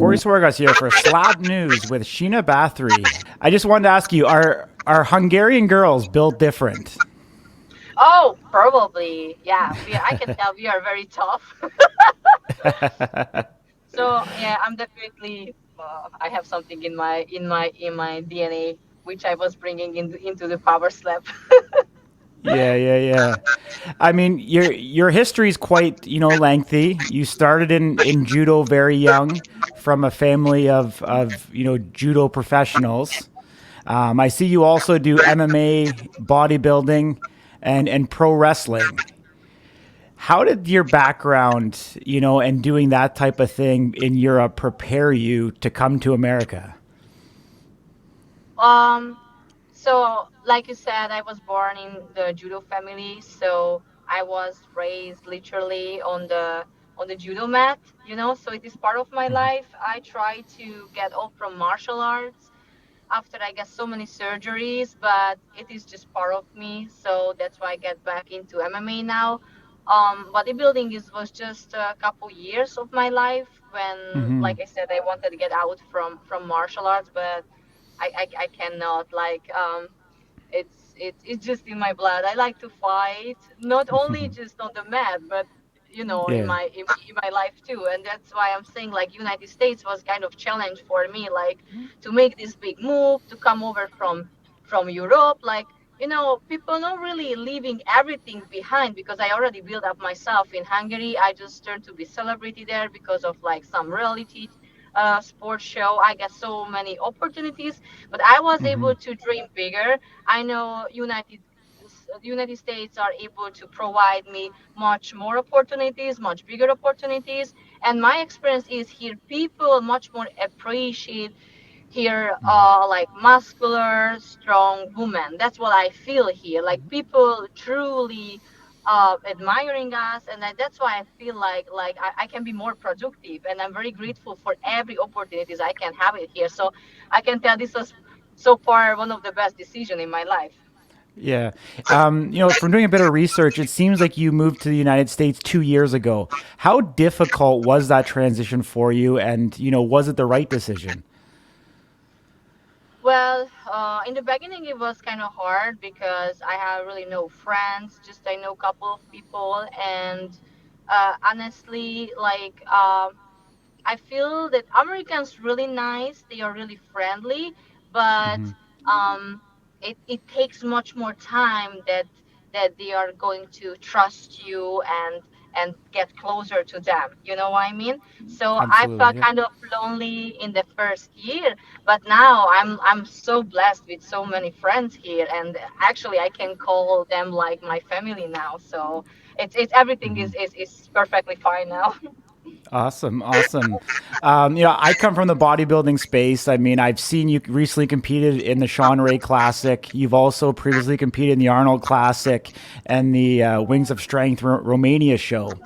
Corey Swargas here for Slab News with Sheena Bathory. I just wanted to ask you, are Hungarian girls built different? Oh, probably. Yeah, I can tell we are very tough. So yeah, I'm definitely. I have something in my DNA which I was bringing into the power slap. Yeah, yeah, yeah. I mean, your history is quite, lengthy. You started in judo very young from a family of judo professionals. I see you also do MMA, bodybuilding, and pro wrestling. How did your background, and doing that type of thing in Europe prepare you to come to America? Um, so like you said, I was born in the judo family, so I was raised literally on the judo mat, so it is part of my life. I try to get off from martial arts after I get so many surgeries, but it is just part of me. So that's why I get back into MMA now. Bodybuilding was just a couple years of my life when, Mm-hmm. like I said, I wanted to get out from martial arts, but I cannot. It's just in my blood. I like to fight, not only just on the mat, but in Yeah. my life too. And that's why I'm saying like United States was kind of challenge for me, like to make this big move, to come over from Europe, like people not really leaving everything behind because I already built up myself in Hungary. I just turned to be celebrity there because of like some reality sports show. I get so many opportunities, but I was Mm-hmm. able to dream bigger. I know United States are able to provide me much more opportunities, much bigger opportunities. And my experience is here, people much more appreciate here, like muscular, strong women. That's what I feel here. Like people truly admiring us, and that's why I feel like I can be more productive, and I'm very grateful for every opportunities I can have it here. So I can tell this was so far one of the best decision in my life. Yeah. From doing a bit of research, it seems like you moved to the United States 2 years ago. How difficult was that transition for you? And, was it the right decision? Well, in the beginning it was kind of hard because I have really no friends, just I know a couple of people, and honestly, like I feel that Americans really nice, they are really friendly, but um, it takes much more time that they are going to trust you and get closer to them. You know what I mean? So I Absolutely. felt Yeah. kind of lonely in the first year, but now I'm so blessed with so many friends here, and actually I can call them like my family now. So it's everything is perfectly fine now. Awesome, awesome. I come from the bodybuilding space. I mean, I've seen you recently competed in the Sean Ray Classic. You've also previously competed in the Arnold Classic and the Wings of Strength Romania show.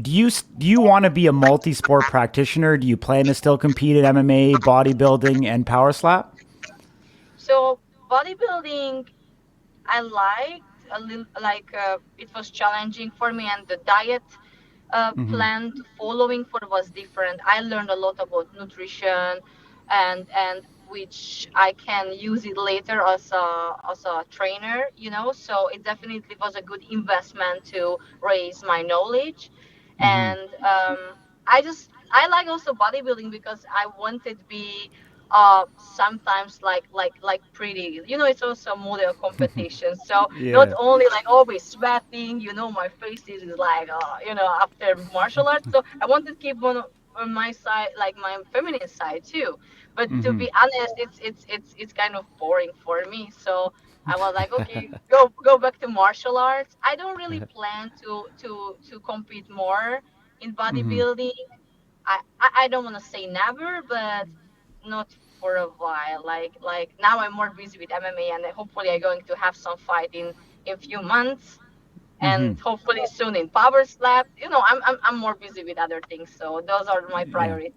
Do you want to be a multi-sport practitioner? Do you plan to still compete in MMA, bodybuilding, and power slap? So bodybuilding, I liked a little, like it was challenging for me, and the diet plan to following for was different. I learned a lot about nutrition, and which I can use it later as a trainer. So it definitely was a good investment to raise my knowledge, and I like also bodybuilding because I wanted to be sometimes like pretty, it's also model competition, so not Yeah. only like always sweating, my face is like after martial arts, so I wanted to keep on my side, like my feminine side too, but to be honest, it's kind of boring for me, so I was like, okay, go back to martial arts. I don't really plan to compete more in bodybuilding. I don't want to say never, but not for a while. Like now I'm more busy with MMA, and hopefully I'm going to have some fight in few months. and hopefully soon in power slap. I'm more busy with other things, so those are my Yeah. priorities.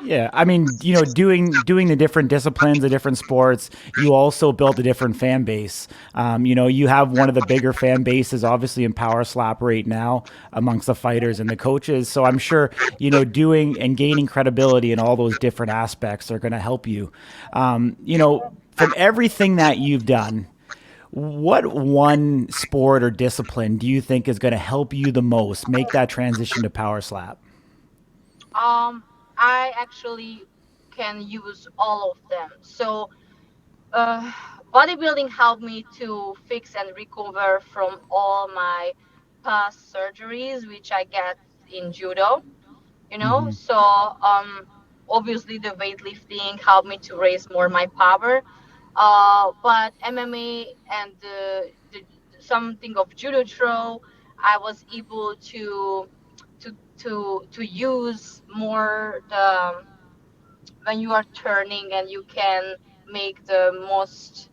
Yeah, I mean, doing the different disciplines, the different sports, you also build a different fan base. You have one of the bigger fan bases, obviously in Power Slap right now, amongst the fighters and the coaches. So I'm sure doing and gaining credibility in all those different aspects are going to help you. From everything that you've done, what one sport or discipline do you think is going to help you the most make that transition to Power Slap? um I actually can use all of them. So uh, bodybuilding helped me to fix and recover from all my past surgeries, which I get in judo. So obviously the weightlifting helped me to raise more my power. But MMA and something of judo throw, I was able to use more the when you are turning, and you can make the most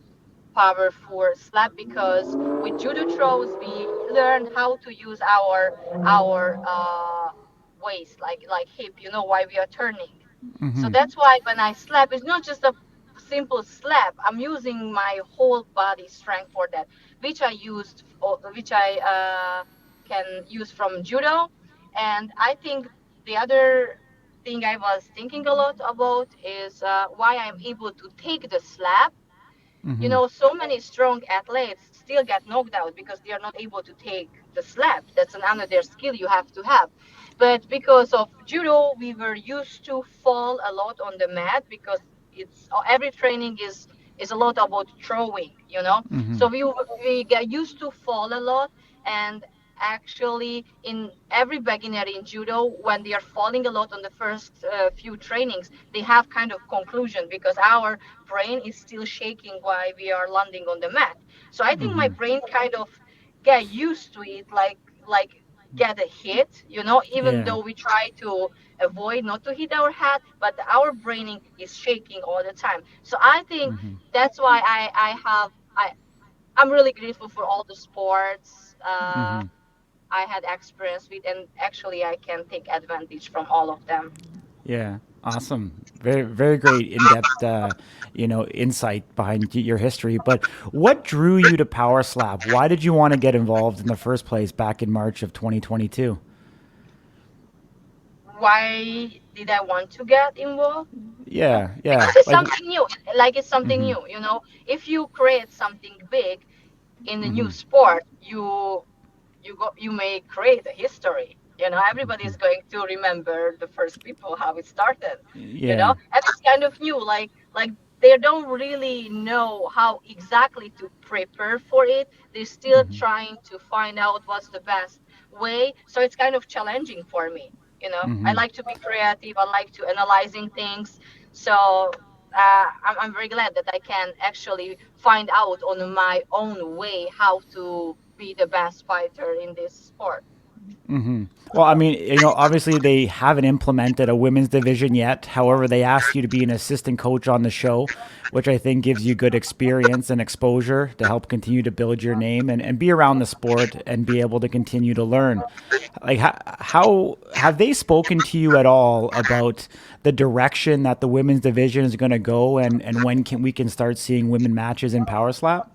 powerful slap, because with judo throws we learn how to use our waist, like hip, why we are turning. So that's why when I slap, it's not just a simple slap. I'm using my whole body strength for that, which I can use from judo. And I think the other thing I was thinking a lot about is why I'm able to take the slap. So many strong athletes still get knocked out because they are not able to take the slap. That's another skill you have to have. But because of judo, we were used to fall a lot on the mat, because it's every training is a lot about throwing. So we get used to fall a lot. And actually, in every beginner in judo, when they are falling a lot on the first few trainings, they have kind of conclusion, because our brain is still shaking while we are landing on the mat. So I think my brain kind of get used to it, like get a hit, even Yeah. though we try to avoid not to hit our head, but our brain is shaking all the time. So I think that's why I'm really grateful for all the sports I had experience with, and actually I can take advantage from all of them. Yeah, awesome. Very, very great in-depth, insight behind your history. But what drew you to Power Slap? Why did you want to get involved in the first place back in March of 2022? Why did I want to get involved? Yeah, Because yeah. it's Like, something new. Like it's something new. If you create something big in a new sport, you may create a history. Everybody is going to remember the first people, how it started. yeah. And it's kind of new. Like they don't really know how exactly to prepare for it. They're still trying to find out what's the best way. So it's kind of challenging for me. I like to be creative. I like to analyzing things. So I'm very glad that I can actually find out on my own way how to be the best fighter in this sport. Well, I mean, obviously they haven't implemented a women's division yet. However, they asked you to be an assistant coach on the show, which I think gives you good experience and exposure to help continue to build your name and be around the sport and be able to continue to learn. Like, how have they spoken to you at all about the direction that the women's division is going to go, and when we can start seeing women matches in Power Slap?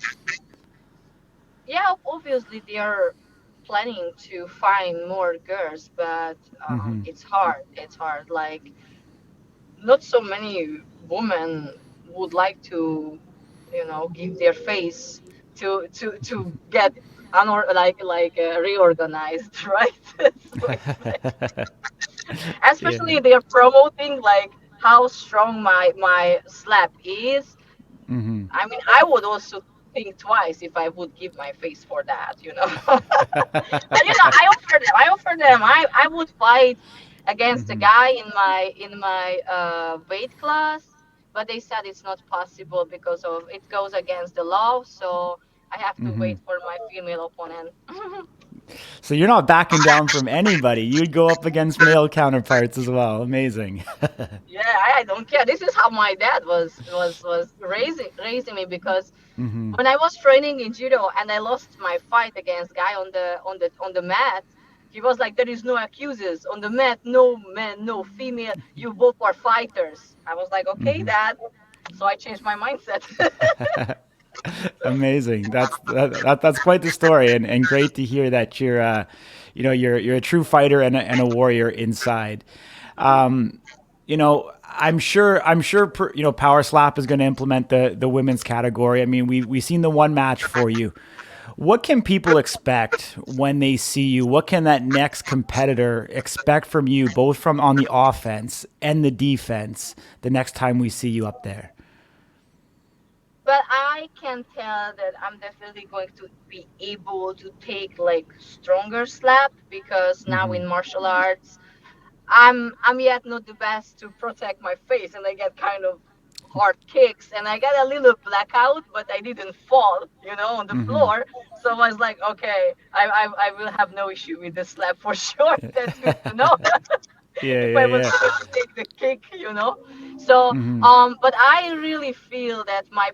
Yeah, obviously they are planning to find more girls, but it's hard. It's hard. Like not so many women would like to, give their face to get reorganized, right? So it's Yeah. especially they're promoting like how strong my slap is. I mean, I would also think twice if I would give my face for that. But I offered them. I would fight against a guy in my weight class, but they said it's not possible because of it goes against the law. So I have to wait for my female opponent. So you're not backing down from anybody. You'd go up against male counterparts as well. Amazing. Yeah, I don't care. This is how my dad was raising me, because Hmm. when I was training in judo and I lost my fight against guy on the mat, he was like, "There is no accusers on the mat, no man, no female. You both are fighters." I was like, "Okay, Hmm. dad." So I changed my mindset. Amazing. That's quite the story, and great to hear that you're, you're a true fighter and a warrior inside. Um, I'm sure, Power Slap is going to implement the women's category. I mean, we've seen the one match for you. What can people expect when they see you? What can that next competitor expect from you, both from on the offense and the defense, the next time we see you up there? But I can tell that I'm definitely going to be able to take like stronger slap, because now Hmm. in martial arts I'm yet not the best to protect my face, and I get kind of hard kicks, and I got a little blackout, but I didn't fall, on the Hmm. floor. So I was like, okay, I will have no issue with this slap for sure. That's good to know. Yeah, If yeah, I was yeah. able to take the kick. So, Hmm. but I really feel that my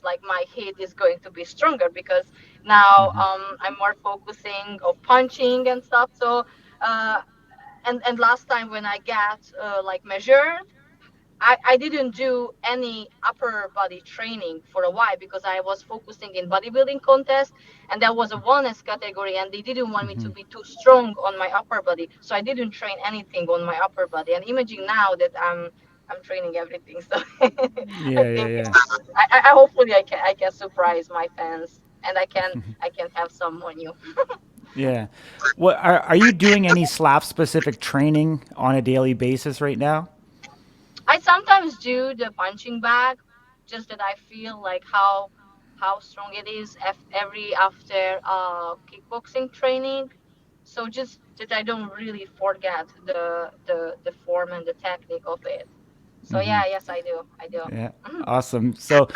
like my hit is going to be stronger, because now Hmm. I'm more focusing of punching and stuff. So, uh, and last time when I got like measured, I didn't do any upper body training for a while, because I was focusing in bodybuilding contest, and that was a wellness category, and they didn't want me to Hmm. be too strong on my upper body, so I didn't train anything on my upper body. And imagine now that I'm training everything, so I Yeah, yeah, think yeah. I hopefully I can surprise my fans, and I can have some on you. Yeah. What are you doing any slap specific training on a daily basis right now? I sometimes do the punching bag, just that I feel like how strong it is every after kickboxing training. So just that I don't really forget the form and the technique of it. So Hmm. yeah, yes, I do. I do. Yeah. Awesome. So,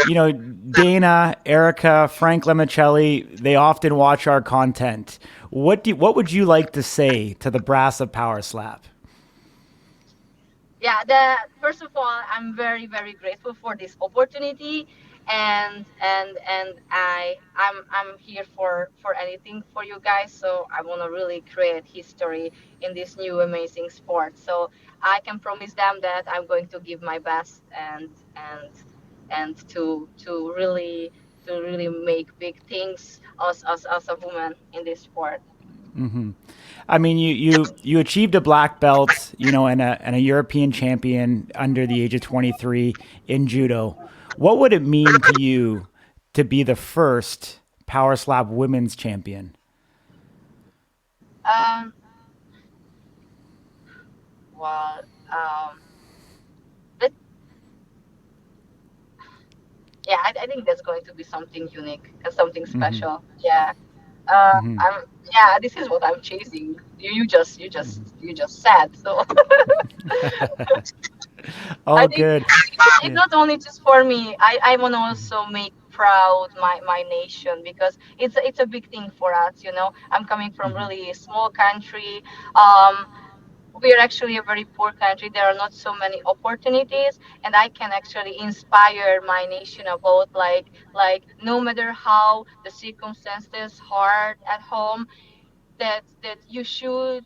Dana, Erica, Frank Lemicelli, they often watch our content. What would you like to say to the brass of Power Slap? Yeah, the first of all, I'm very very grateful for this opportunity, and I'm here for anything for you guys. So I want to really create history in this new amazing sport. So I can promise them that I'm going to give my best, and to really make big things as a woman in this sport. Hmm. I mean, you achieved a black belt, and a European champion under the age of 23 in judo. What would it mean to you to be the first Power Slap women's champion? Um, well, but yeah, I think that's going to be something unique and something Hmm. special. Yeah. Hmm. I'm yeah, this is what I'm chasing. You just said. So I All think good. it's Yeah. not only just for me. I want to also make proud my nation, because it's a big thing for us. I'm coming from Hmm. really small country. Um, we are actually a very poor country. There are not so many opportunities, and I can actually inspire my nation about like no matter how the circumstances hard at home, that you should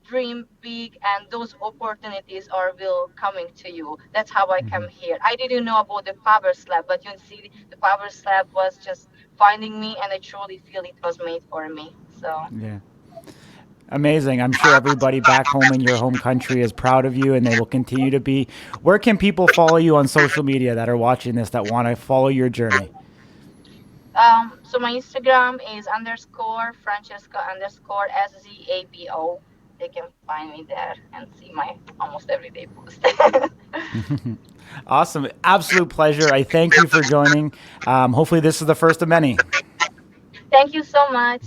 dream big, and those opportunities are will coming to you. That's how I come here. I didn't know about the power slab, but you see, the power slab was just finding me, and I truly feel it was made for me. So. Yeah. Amazing. I'm sure everybody back home in your home country is proud of you and they will continue to be. Where can people follow you on social media that are watching this that want to follow your journey? So my Instagram is underscore Francesca underscore SZABO. They can find me there and see my almost everyday post. Awesome. Absolute pleasure. I thank you for joining. Hopefully, this is the first of many. Thank you so much.